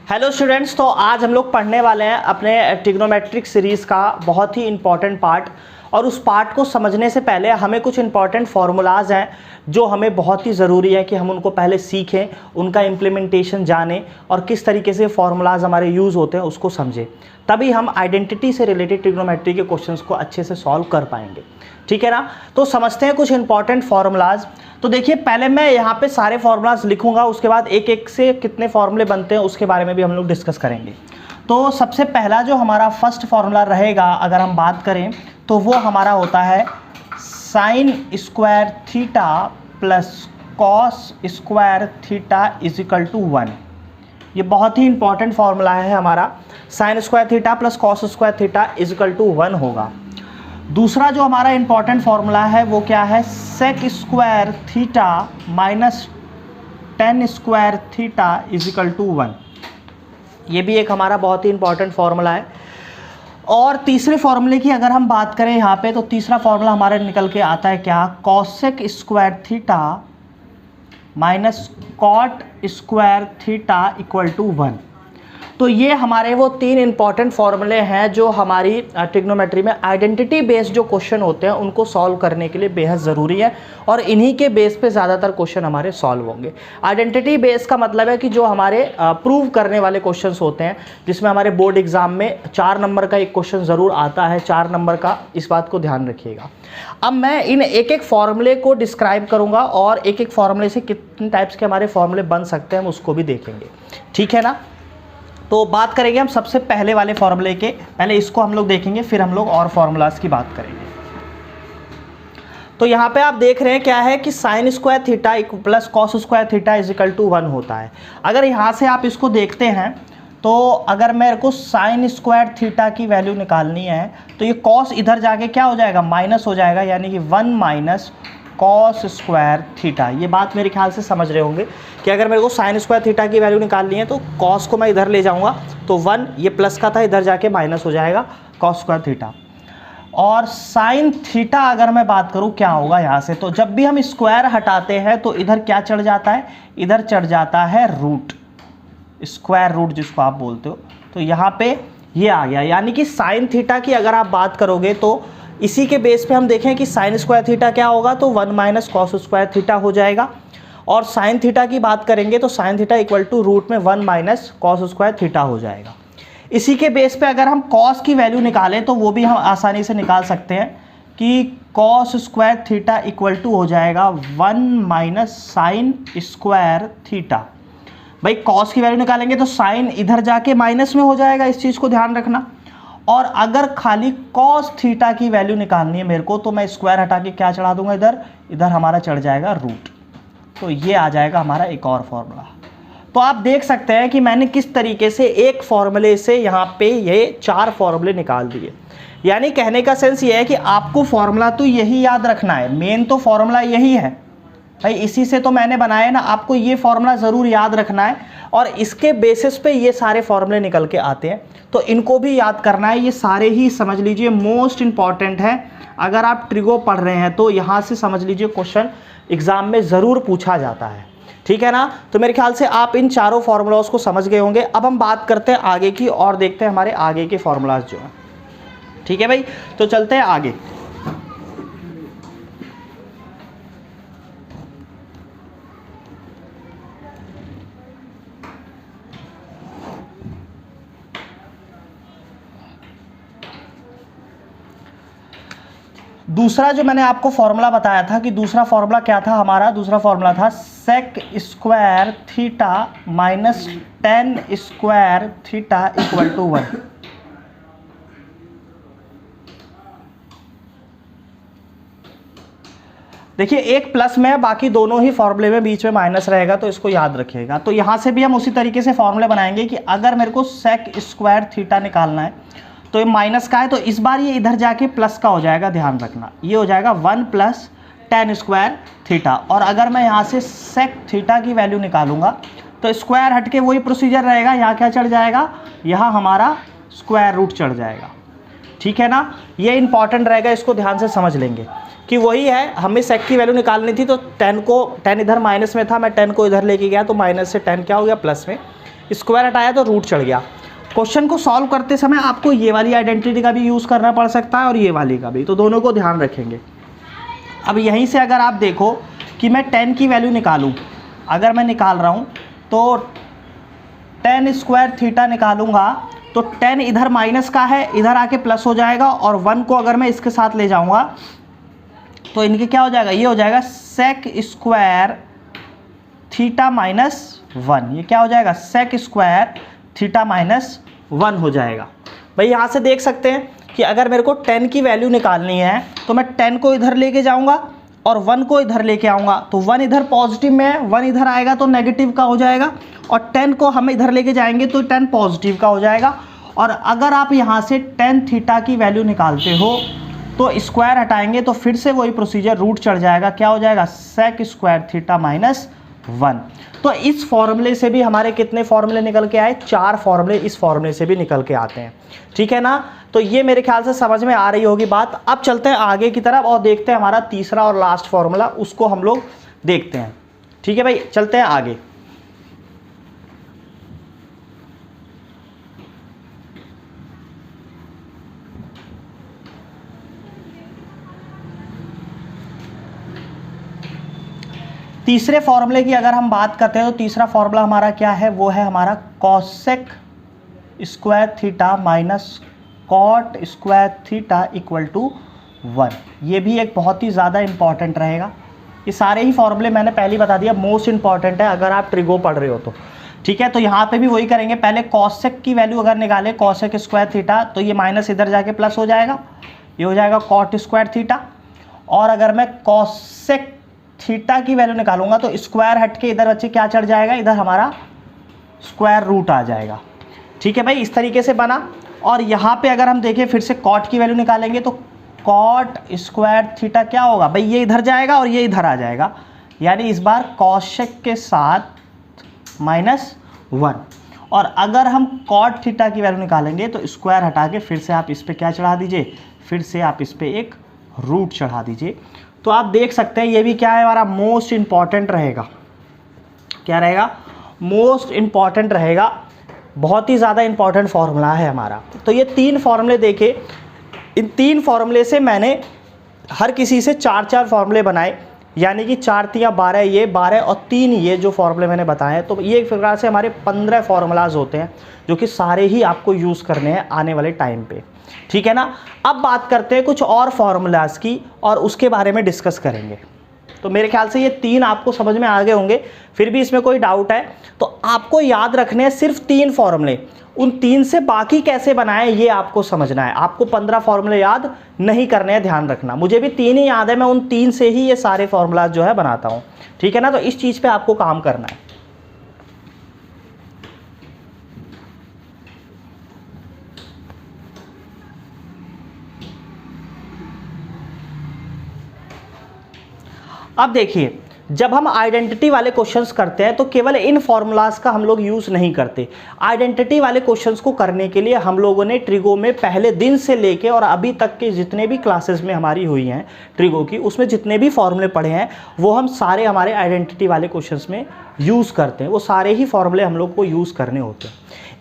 Hello students, तो आज हम लोग पढ़ने वाले हैं अपने ट्रिग्नोमेट्रिक सीरीज़ का बहुत ही इम्पॉर्टेंट पार्ट। और उस पार्ट को समझने से पहले हमें कुछ इंपॉर्टेंट फार्मूलाज हैं जो हमें बहुत ही ज़रूरी है कि हम उनको पहले सीखें, उनका इम्प्लीमेंटेशन जानें और किस तरीके से फार्मूलाज हमारे यूज़ होते हैं उसको समझें। तभी हम आइडेंटिटी से रिलेटेड ट्रिग्नोमेट्री के क्वेश्चंस को अच्छे से सॉल्व कर पाएंगे। ठीक है ना। तो समझते हैं कुछ इंपॉर्टेंट फार्मूलाज। तो देखिए, पहले मैं यहाँ पे सारे फार्मूलाज लिखूंगा, उसके बाद एक एक से कितने फार्मूले बनते हैं उसके बारे में भी हम लोग डिस्कस करेंगे। तो सबसे पहला जो हमारा फर्स्ट फार्मूला रहेगा, अगर हम बात करें तो वो हमारा होता है sine square theta plus cos square theta is equal to 1। ये बहुत ही इंपॉर्टेंट फार्मूला है हमारा। Sine square theta plus cos square theta is equal to 1 होगा। दूसरा जो हमारा इंपॉर्टेंट फार्मूला है वो क्या है, sec square theta minus tan square theta is equal to 1। ये भी एक हमारा बहुत ही इंपॉर्टेंट फार्मूला है। और तीसरे फार्मूले की अगर हम बात करें यहाँ पे, तो तीसरा फार्मूला हमारा निकल के आता है क्या, cosec square theta minus cot square theta equal to 1। तो ये हमारे वो तीन इंपॉर्टेंट फार्मूले हैं जो हमारी ट्रिग्नोमेट्री में आइडेंटिटी बेस्ड जो क्वेश्चन होते हैं उनको सॉल्व करने के लिए बेहद ज़रूरी है। और इन्हीं के बेस पे ज़्यादातर क्वेश्चन हमारे सॉल्व होंगे। आइडेंटिटी बेस का मतलब है कि जो हमारे प्रूव करने वाले क्वेश्चंस होते हैं, जिसमें हमारे बोर्ड एग्जाम में 4 नंबर का एक क्वेश्चन ज़रूर आता है, 4 नंबर का, इस बात को ध्यान रखिएगा। अब मैं इन एक एक फार्मूले को डिस्क्राइब करूँगा और एक एक फार्मूले से कितने टाइप्स के हमारे फार्मूले बन सकते हैं हम उसको भी देखेंगे। ठीक है ना। तो बात करेंगे हम सबसे पहले वाले फार्मूले के। पहले इसको हम लोग देखेंगे, फिर हम लोग और फार्मूलाज की बात करेंगे। तो यहाँ पे आप देख रहे हैं क्या है कि sine square theta plus cos square theta is equal to 1 होता है। अगर यहाँ से आप इसको देखते हैं तो अगर मेरे को साइन स्क्वायर थीटा की वैल्यू निकालनी है तो ये कॉस इधर जाके क्या हो जाएगा, माइनस हो जाएगा, यानी कि 1 माइनस कॉस स्क्वायर थीटा। ये बात मेरे ख्याल से समझ रहे होंगे कि अगर मेरे को साइन स्क्वायर थीटा की वैल्यू निकालनी है तो कॉस को मैं इधर ले जाऊंगा तो 1, ये प्लस का था, इधर जाके माइनस हो जाएगा कॉस स्क्वायर थीटा। और साइन थीटा अगर मैं बात करूं क्या होगा यहाँ से, तो जब भी हम स्क्वायर हटाते हैं तो इधर क्या चढ़ जाता है, इधर चढ़ जाता है रूट, स्क्वायर रूट जिसको आप बोलते हो। तो यहाँ पे ये आ गया, यानी कि साइन थीटा की अगर आप बात करोगे तो इसी के बेस पे हम देखें कि साइन स्क्वायर थीटा क्या होगा, तो 1 माइनस कॉस स्क्वायर थीटा हो जाएगा। और साइन थीटा की बात करेंगे तो sine theta equal to root में 1 माइनस कॉस स्क्वायर थीटा हो जाएगा। इसी के बेस पे अगर हम कॉस की वैल्यू निकालें तो वो भी हम आसानी से निकाल सकते हैं कि cos square theta equal to हो जाएगा 1 माइनस साइन स्क्वायर थीटा। भाई कॉस की वैल्यू निकालेंगे तो साइन इधर जाके माइनस में हो जाएगा, इस चीज़ को ध्यान रखना। और अगर खाली कॉस थीटा की वैल्यू निकालनी है मेरे को तो मैं स्क्वायर हटा के क्या चढ़ा दूंगा, इधर, इधर हमारा चढ़ जाएगा रूट। तो ये आ जाएगा हमारा एक और फॉर्मूला। तो आप देख सकते हैं कि मैंने किस तरीके से एक फॉर्मूले से यहाँ पे ये 4 फॉर्मूले निकाल दिए। यानी कहने का सेंस ये है कि आपको फॉर्मूला तो यही याद रखना है, मेन तो फॉर्मूला यही है भाई, इसी से तो मैंने बनाया ना। आपको ये फॉर्मूला ज़रूर याद रखना है और इसके बेसिस पे ये सारे फॉर्मूले निकल के आते हैं, तो इनको भी याद करना है। ये सारे ही समझ लीजिए मोस्ट इंपॉर्टेंट है। अगर आप ट्रिगो पढ़ रहे हैं तो यहाँ से समझ लीजिए क्वेश्चन एग्जाम में ज़रूर पूछा जाता है। ठीक है ना। तो मेरे ख्याल से आप इन चारों फार्मूलाज को समझ गए होंगे। अब हम बात करते हैं आगे की और देखते हैं हमारे आगे के फार्मूलाज जो हैं। ठीक है भाई, तो चलते हैं आगे। दूसरा जो मैंने आपको फॉर्मूला बताया था कि दूसरा फॉर्मूला क्या था हमारा, दूसरा फॉर्मूला था sec square theta minus tan square theta equal to 1। देखिए एक प्लस में, बाकी दोनों ही फॉर्मूले में बीच में माइनस रहेगा, तो इसको याद रखिएगा। तो यहाँ से भी हम उसी तरीके से फॉर्मूले बनाएंगे कि अगर मेरे को सेक स्क्वायर थीटा निकालना है तो ये माइनस का है, तो इस बार ये इधर जाके प्लस का हो जाएगा, ध्यान रखना। ये हो जाएगा 1 प्लस टेन स्क्वायर थीटा। और अगर मैं यहाँ से सेक थीटा की वैल्यू निकालूंगा तो स्क्वायर हट के वही प्रोसीजर रहेगा, यहाँ क्या चढ़ जाएगा, यहाँ हमारा स्क्वायर रूट चढ़ जाएगा। ठीक है ना। ये इंपॉर्टेंट रहेगा, इसको ध्यान से समझ लेंगे कि वही है, हमें सेक की वैल्यू निकालनी थी तो 10 इधर माइनस में था, मैं 10 को इधर लेके गया तो माइनस से 10 क्या हो गया, प्लस में। स्क्वायर हटाया तो रूट चढ़ गया। क्वेश्चन को सॉल्व करते समय आपको ये वाली आइडेंटिटी का भी यूज़ करना पड़ सकता है और ये वाली का भी, तो दोनों को ध्यान रखेंगे। अब यहीं से अगर आप देखो कि मैं 10 की वैल्यू निकालूं, अगर मैं निकाल रहा हूं तो 10 स्क्वायर थीटा निकालूंगा तो 10 इधर माइनस का है, इधर आके प्लस हो जाएगा, और 1 को अगर मैं इसके साथ ले जाऊंगा तो इनके क्या हो जाएगा, ये हो जाएगा सेक स्क्वायर थीटा माइनस 1। ये क्या हो जाएगा, सेक स्क्वायर थीटा माइनस 1 हो जाएगा। भाई यहाँ से देख सकते हैं कि अगर मेरे को 10 की वैल्यू निकालनी है तो मैं 10 को इधर लेके जाऊंगा और 1 को इधर लेके आऊँगा, तो 1 इधर पॉजिटिव में है, 1 इधर आएगा तो नेगेटिव का हो जाएगा, और 10 को हम इधर लेके जाएंगे तो 10 पॉजिटिव का हो जाएगा। और अगर आप यहाँ से 10 थीटा की वैल्यू निकालते हो तो स्क्वायर हटाएंगे तो फिर से वही प्रोसीजर, रूट चढ़ जाएगा, क्या हो जाएगा, सेक स्क्वायर थीटा माइनस 1। तो इस फॉर्मूले से भी हमारे कितने फॉर्मूले निकल के आए, 4 फॉर्मूले इस फॉर्मूले से भी निकल के आते हैं, ठीक है ना। तो ये मेरे ख्याल से समझ में आ रही होगी बात। अब चलते हैं आगे की तरफ और देखते हैं हमारा तीसरा और लास्ट फॉर्मूला, उसको हम लोग देखते हैं, ठीक है भाई, चलते हैं आगे। तीसरे फॉर्मूले की अगर हम बात करते हैं तो तीसरा फॉर्मूला हमारा क्या है, वो है हमारा cosec square theta minus cot square theta equal to 1। ये भी एक बहुत ही ज़्यादा इंपॉर्टेंट रहेगा। ये सारे ही फॉर्मूले मैंने पहले ही बता दिया, मोस्ट इंपॉर्टेंट है अगर आप ट्रिगो पढ़ रहे हो तो, ठीक है। तो यहाँ पे भी वही करेंगे, पहले कॉसेक की वैल्यू अगर निकाले कॉसेक स्क्वायर थीटा तो ये माइनस इधर जाके प्लस हो जाएगा, ये हो जाएगा कॉट स्क्वायर थीटा। और अगर मैं कॉसेक थीटा की वैल्यू निकालूंगा तो स्क्वायर हट के इधर बच्चे क्या चढ़ जाएगा, इधर हमारा स्क्वायर रूट आ जाएगा, ठीक है भाई, इस तरीके से बना। और यहाँ पे अगर हम देखें फिर से कॉट की वैल्यू निकालेंगे तो कॉट स्क्वायर थीटा क्या होगा भाई, ये इधर जाएगा और ये इधर आ जाएगा, यानी इस बार कॉसेक के साथ माइनस 1। और अगर हम कॉट थीटा की वैल्यू निकालेंगे तो स्क्वायर हटा के फिर से आप इस पर क्या चढ़ा दीजिए, फिर से आप इस पर एक रूट चढ़ा दीजिए। तो आप देख सकते हैं ये भी क्या है, हमारा मोस्ट इंपॉर्टेंट रहेगा। क्या रहेगा, मोस्ट इंपॉर्टेंट रहेगा, बहुत ही ज़्यादा इंपॉर्टेंट फॉर्मूला है हमारा। तो ये 3 फॉर्मूले देखे, इन 3 फॉर्मूले से मैंने हर किसी से 4-4 फॉर्मूले बनाए, यानी कि 4 × 12, ये 12 और 3 ये जो फॉर्मूले मैंने बताए हैं। तो ये एक प्रकार से हमारे 15 फॉर्मूलाज होते हैं जो कि सारे ही आपको यूज़ करने हैं आने वाले टाइम पे, ठीक है ना। अब बात करते हैं कुछ और फॉर्मूलाज की और उसके बारे में डिस्कस करेंगे। तो मेरे ख्याल से ये 3 आपको समझ में आ गए होंगे, फिर भी इसमें कोई डाउट है तो आपको याद रखने हैं सिर्फ 3 फॉर्मूले, उन 3 से बाकी कैसे बनाएं ये आपको समझना है। आपको 15 फॉर्मूले याद नहीं करने हैं, ध्यान रखना। मुझे भी 3 ही याद है, मैं उन 3 से ही ये सारे फॉर्मूलाज जो है बनाता हूँ, ठीक है ना। तो इस चीज़ पे आपको काम करना है। अब देखिए, जब हम आइडेंटिटी वाले क्वेश्चंस करते हैं तो केवल इन फॉर्मूलाज का हम लोग यूज़ नहीं करते। आइडेंटिटी वाले क्वेश्चंस को करने के लिए हम लोगों ने ट्रिगो में पहले दिन से लेके और अभी तक के जितने भी क्लासेस में हमारी हुई हैं ट्रिगो की, उसमें जितने भी फॉर्मूले पढ़े हैं वो हम सारे हमारे आइडेंटिटी वाले क्वेश्चंस में यूज़ करते हैं। वो सारे ही फॉर्मूले हम लोग को यूज़ करने होते हैं।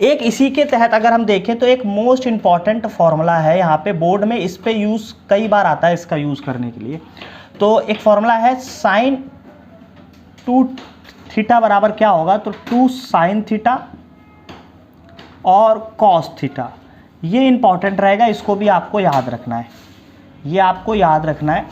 एक इसी के तहत अगर हम देखें तो एक मोस्ट इंपॉर्टेंट फॉर्मूला है यहाँ पे बोर्ड में, इस पर यूज़ कई बार आता है इसका यूज़ करने के लिए। तो एक फॉर्मूला है साइन 2 थीटा बराबर क्या होगा, तो 2 साइन थीटा और कॉस थीटा। ये इंपॉर्टेंट रहेगा, इसको भी आपको याद रखना है। ये आपको याद रखना है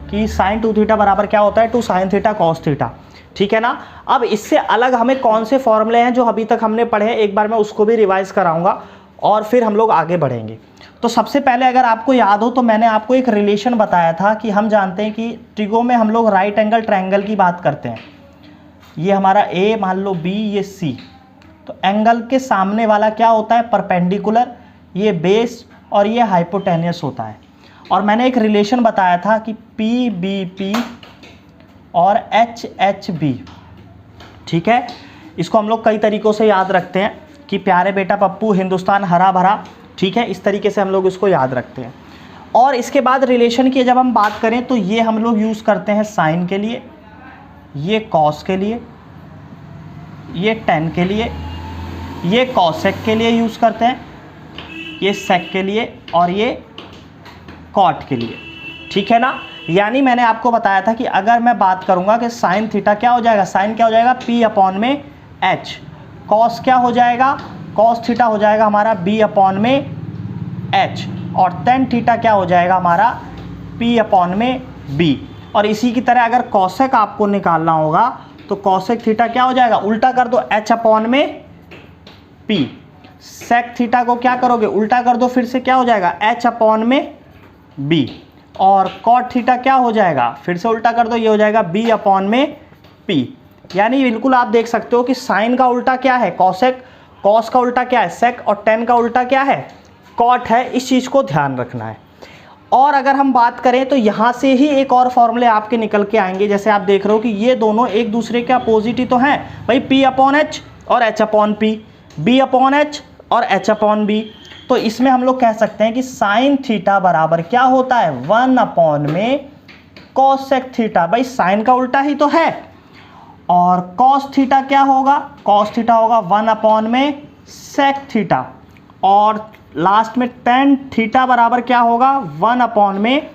कि साइन 2 थीटा बराबर क्या होता है, 2 साइन थीटा कॉस थीटा, ठीक है ना। अब इससे अलग हमें कौन से फॉर्मूले हैं जो अभी तक हमने पढ़े हैं, एक बार मैं उसको भी रिवाइज कराऊंगा और फिर हम लोग आगे बढ़ेंगे। तो सबसे पहले अगर आपको याद हो तो मैंने आपको एक रिलेशन बताया था कि हम जानते हैं कि ट्रिगो में हम लोग राइट एंगल ट्रायंगल की बात करते हैं। ये हमारा ए मान लो, बी ये सी, तो एंगल के सामने वाला क्या होता है, परपेंडिकुलर, ये बेस और ये हाइपोटेनियस होता है। और मैंने एक रिलेशन बताया था कि पी बी पी और एच एच बी, ठीक है। इसको हम लोग कई तरीक़ों से याद रखते हैं कि प्यारे बेटा पप्पू हिंदुस्तान हरा भरा, ठीक है, इस तरीके से हम लोग इसको याद रखते हैं। और इसके बाद रिलेशन की जब हम बात करें तो ये हम लोग यूज़ करते हैं साइन के लिए, ये कॉस के लिए, ये टेन के लिए ये कॉसेक के लिए यूज़ करते हैं, ये सेक के लिए और ये कॉट के लिए, ठीक है ना। यानी मैंने आपको बताया था कि अगर मैं बात करूंगा कि साइन थीटा क्या हो जाएगा, साइन क्या हो जाएगा p अपॉन में h, कॉस क्या हो जाएगा, कॉस थीटा हो जाएगा हमारा b अपॉन में h, और टेन थीटा क्या हो जाएगा हमारा p अपॉन में b। और इसी की तरह अगर कॉसेक आपको निकालना होगा तो कॉसेक थीटा क्या हो जाएगा, उल्टा कर दो h अपॉन में p। सेक थीटा को क्या करोगे, उल्टा कर दो, फिर से क्या हो जाएगा h अपॉन में b। और कॉट थीटा क्या हो जाएगा, फिर से उल्टा कर दो, ये हो जाएगा b अपॉन में p। यानी बिल्कुल आप देख सकते हो कि साइन का उल्टा क्या है कॉसेक, कॉस का उल्टा क्या है सेक, और टेन का उल्टा क्या है कॉट है। इस चीज़ को ध्यान रखना है। और अगर हम बात करें तो यहाँ से ही एक और फॉर्मूले आपके निकल के आएंगे। जैसे आप देख रहे हो कि ये दोनों एक दूसरे के अपोजिट ही तो हैं भाई, p अपॉन h और h upon p, b upon h और h अपॉन b। तो इसमें हम लोग कह सकते हैं कि साइन थीटा बराबर क्या होता है, 1 अपॉन में कॉसेक थीटा। भाई साइन का उल्टा ही तो है। और कॉस थीटा क्या होगा, कॉस थीटा होगा 1 अपॉन में सेक थीटा। और लास्ट में टेन थीटा बराबर क्या होगा, 1 अपॉन में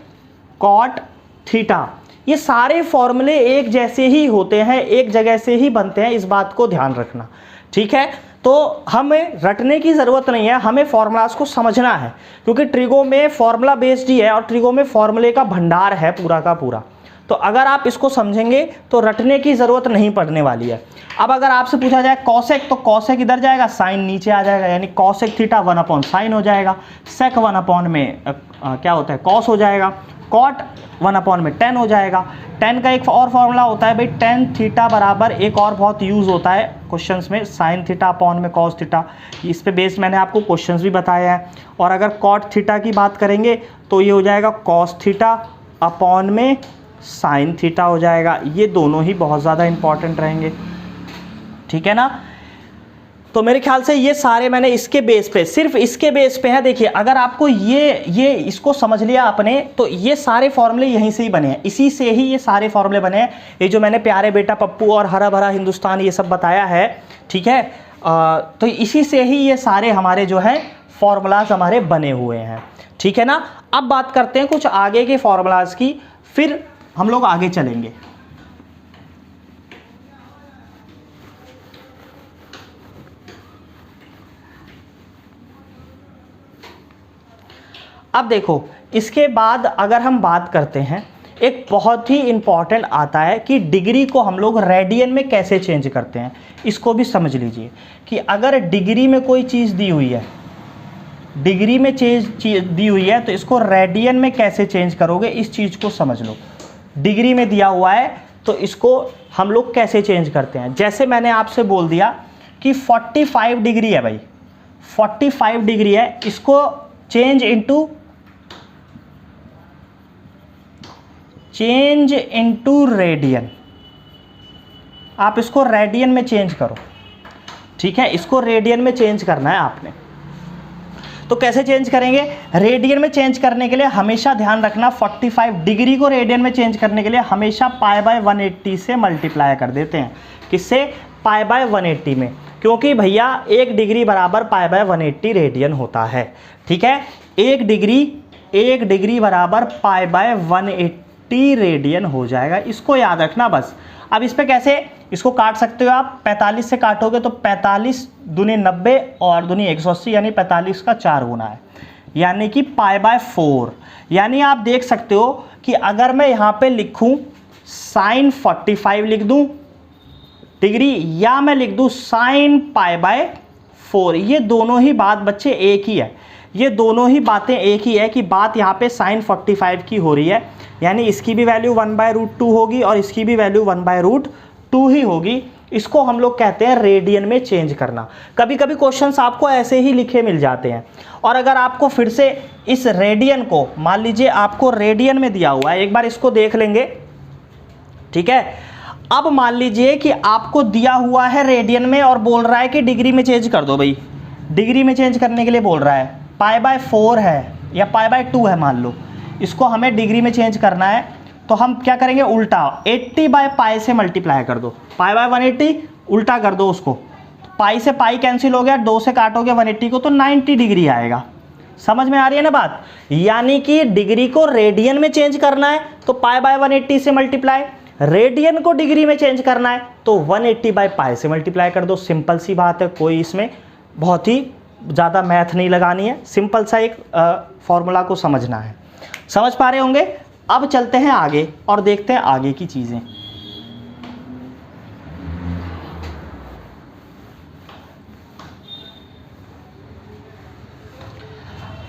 कॉट थीटा। ये सारे फॉर्मूले एक जैसे ही होते हैं, एक जगह से ही बनते हैं, इस बात को ध्यान रखना, ठीक है। तो हमें रटने की ज़रूरत नहीं है, हमें फॉर्मूलाज को समझना है, क्योंकि ट्रिगो में फॉर्मूला बेस्ड ही है और ट्रिगो में फॉर्मूले का भंडार है पूरा का पूरा। तो अगर आप इसको समझेंगे तो रटने की ज़रूरत नहीं पड़ने वाली है। अब अगर आपसे पूछा जाए कॉसेक, तो कॉसेक इधर जाएगा, साइन नीचे आ जाएगा, यानी कॉसेक थीटा 1 अपॉन साइन हो जाएगा। सेक 1 अपॉन में क्या होता है कॉस हो जाएगा। कॉट 1 अपॉन में टेन हो जाएगा। टेन का एक और फॉर्मूला होता है भाई, टेन थीटा बराबर एक और बहुत यूज़ होता है क्वेश्चंस में, साइन थीटा अपॉन में कॉस थीटा। इस पे बेस मैंने आपको क्वेश्चंस भी बताया है। और अगर कॉट थीटा की बात करेंगे तो ये हो जाएगा कॉस थीटा अपॉन में साइन थीटा हो जाएगा। ये दोनों ही बहुत ज़्यादा इंपॉर्टेंट रहेंगे, ठीक है ना। तो मेरे ख्याल से ये सारे मैंने इसके बेस पे, सिर्फ इसके बेस पे है। देखिए अगर आपको ये इसको समझ लिया आपने, तो ये सारे फॉर्मूले यहीं से ही बने हैं, इसी से ही ये सारे फॉर्मूले बने हैं। ये जो मैंने प्यारे बेटा पप्पू और हरा भरा हिंदुस्तान ये सब बताया है, ठीक है, तो इसी से ही ये सारे हमारे जो है फॉर्मूलाज हमारे बने हुए हैं, ठीक है ना। अब बात करते हैं कुछ आगे के फॉर्मूलाज की, फिर हम लोग आगे चलेंगे। अब देखो इसके बाद अगर हम बात करते हैं, एक बहुत ही इंपॉर्टेंट आता है कि डिग्री को हम लोग रेडियन में कैसे चेंज करते हैं। इसको भी समझ लीजिए कि अगर डिग्री में कोई चीज़ दी हुई है, डिग्री में चीज़ दी हुई है, तो इसको रेडियन में कैसे चेंज करोगे, इस चीज़ को समझ लो। डिग्री में दिया हुआ है तो इसको हम लोग कैसे चेंज करते हैं। जैसे मैंने आपसे बोल दिया कि 45 डिग्री है भाई, 45 डिग्री है, इसको चेंज इनटू रेडियन। आप इसको रेडियन में चेंज करो, ठीक है, इसको रेडियन में चेंज करना है आपने। तो कैसे चेंज करेंगे, रेडियन में चेंज करने के लिए हमेशा ध्यान रखना 45 डिग्री को रेडियन में चेंज करने के लिए हमेशा π/180 से मल्टीप्लाई कर देते हैं। किससे, π/180 में, क्योंकि भैया 1 डिग्री बराबर π/180 रेडियन होता है, ठीक है। 1 डिग्री बराबर π/180 रेडियन हो जाएगा, इसको याद रखना बस। अब इस पे कैसे, इसको काट सकते हो आप, 45 से काटोगे तो 45 दूनी 90 और दूनी 180, यानी 45 का 4 गुना है, यानी कि π/4। यानी आप देख सकते हो कि अगर मैं यहाँ पे लिखूँ साइन 45 लिख दूँ डिग्री, या मैं लिख दूँ साइन π/4, ये दोनों ही बात बच्चे एक ही है, ये दोनों ही बातें एक ही है कि बात यहाँ पे साइन 45 की हो रही है, यानी इसकी भी वैल्यू 1/√2 होगी और इसकी भी वैल्यू 1/√2 ही होगी। इसको हम लोग कहते हैं रेडियन में चेंज करना। कभी कभी क्वेश्चंस आपको ऐसे ही लिखे मिल जाते हैं, और अगर आपको फिर से इस रेडियन को, मान लीजिए आपको रेडियन में दिया हुआ है, एक बार इसको देख लेंगे, ठीक है। अब मान लीजिए कि आपको दिया हुआ है रेडियन में और बोल रहा है कि डिग्री में चेंज कर दो भाई, डिग्री में चेंज करने के लिए बोल रहा है, π/4 है या π/2 है मान लो, इसको हमें डिग्री में चेंज करना है, तो हम क्या करेंगे, उल्टा 80/π से मल्टीप्लाई कर दो, π/180 उल्टा कर दो उसको, पाई से पाई कैंसिल हो गया, 2 से काटोगे 180 को तो 90 डिग्री आएगा। समझ में आ रही है ना बात? यानी कि डिग्री को रेडियन में चेंज करना है तो पाई बाय 180 से मल्टीप्लाई, रेडियन को डिग्री में चेंज करना है तो 180 बाय पाई से मल्टीप्लाई कर दो। सिंपल सी बात है, कोई इसमें बहुत ही ज़्यादा मैथ नहीं लगानी है, सिंपल सा एक फॉर्मूला को समझना है। समझ पा रहे होंगे? अब चलते हैं आगे और देखते हैं आगे की चीज़ें।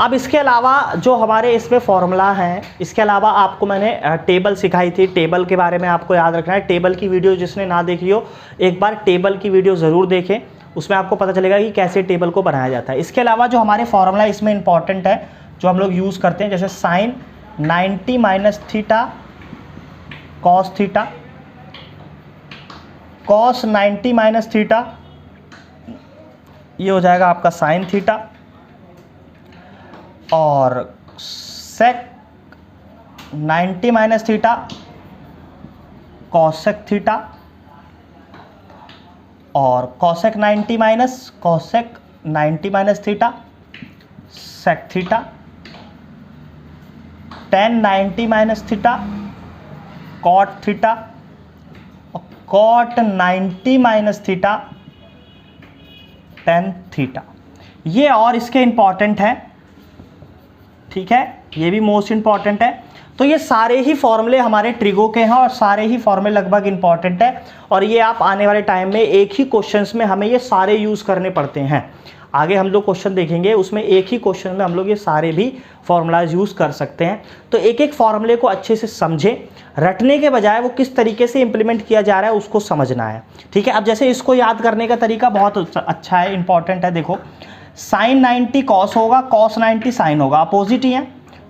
अब इसके अलावा जो हमारे इसमें फॉर्मूला हैं, इसके अलावा आपको मैंने टेबल सिखाई थी। टेबल के बारे में आपको याद रखना है। टेबल की वीडियो जिसने ना देखी हो, एक बार टेबल की वीडियो ज़रूर देखें, उसमें आपको पता चलेगा कि कैसे टेबल को बनाया जाता है। इसके अलावा जो हमारे फॉर्मूला इसमें इंपॉर्टेंट है, जो हम लोग यूज़ करते हैं, जैसे sine 90 minus theta cos theta, cos 90 minus theta, ये हो जाएगा आपका साइन थीटा, और sec 90 minus theta cosec theta, और cosec 90 minus theta sec theta, tan 90 minus theta cot theta, और cot 90 minus theta tan theta. ये और इसके इंपॉर्टेंट है, ठीक है, ये भी मोस्ट इंपॉर्टेंट है। तो ये सारे ही फॉर्मूले हमारे ट्रिगो के हैं और सारे ही फॉर्मूले लगभग इंपॉर्टेंट है, और ये आप आने वाले टाइम में एक ही क्वेश्चंस में हमें ये सारे यूज़ करने पड़ते हैं। आगे हम लोग क्वेश्चन देखेंगे, उसमें एक ही क्वेश्चन में हम लोग ये सारे भी फॉर्मूलाज यूज़ कर सकते हैं। तो एक एक फॉर्मूले को अच्छे से समझें, रटने के बजाय वो किस तरीके से इंप्लीमेंट किया जा रहा है उसको समझना है, ठीक है। अब जैसे इसको याद करने का तरीका बहुत अच्छा है, इंपॉर्टेंट है। देखो, साइन 90 कॉस होगा, कॉस 90 साइन होगा, अपोजिट ही है।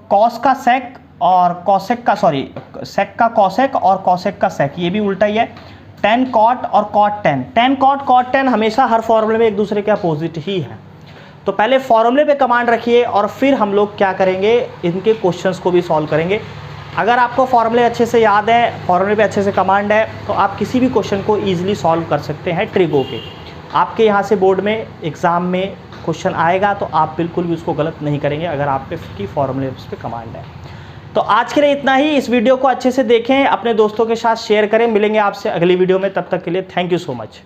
कॉस का सेक और कॉसेक का, सॉरी, सेक का कॉसेक और कॉसेक का सेक, ये भी उल्टा ही है। टेन कॉट और cot tan, tan cot cot tan हमेशा हर फॉर्मूले में एक दूसरे के अपोजिट ही है। तो पहले फॉर्मूले पे कमांड रखिए और फिर हम लोग क्या करेंगे, इनके क्वेश्चंस को भी सॉल्व करेंगे। अगर आपको फॉर्मूले अच्छे से याद है, फॉर्मूले पे अच्छे से कमांड है, तो आप किसी भी क्वेश्चन को ईजिली सॉल्व कर सकते हैं ट्रिगो के। आपके यहाँ से बोर्ड में एग्ज़ाम में क्वेश्चन आएगा तो आप बिल्कुल भी उसको गलत नहीं करेंगे अगर आप पे फॉर्मूले पे कमांड है। तो आज के लिए इतना ही। इस वीडियो को अच्छे से देखें, अपने दोस्तों के साथ शेयर करें। मिलेंगे आपसे अगली वीडियो में, तब तक के लिए थैंक यू सो मच।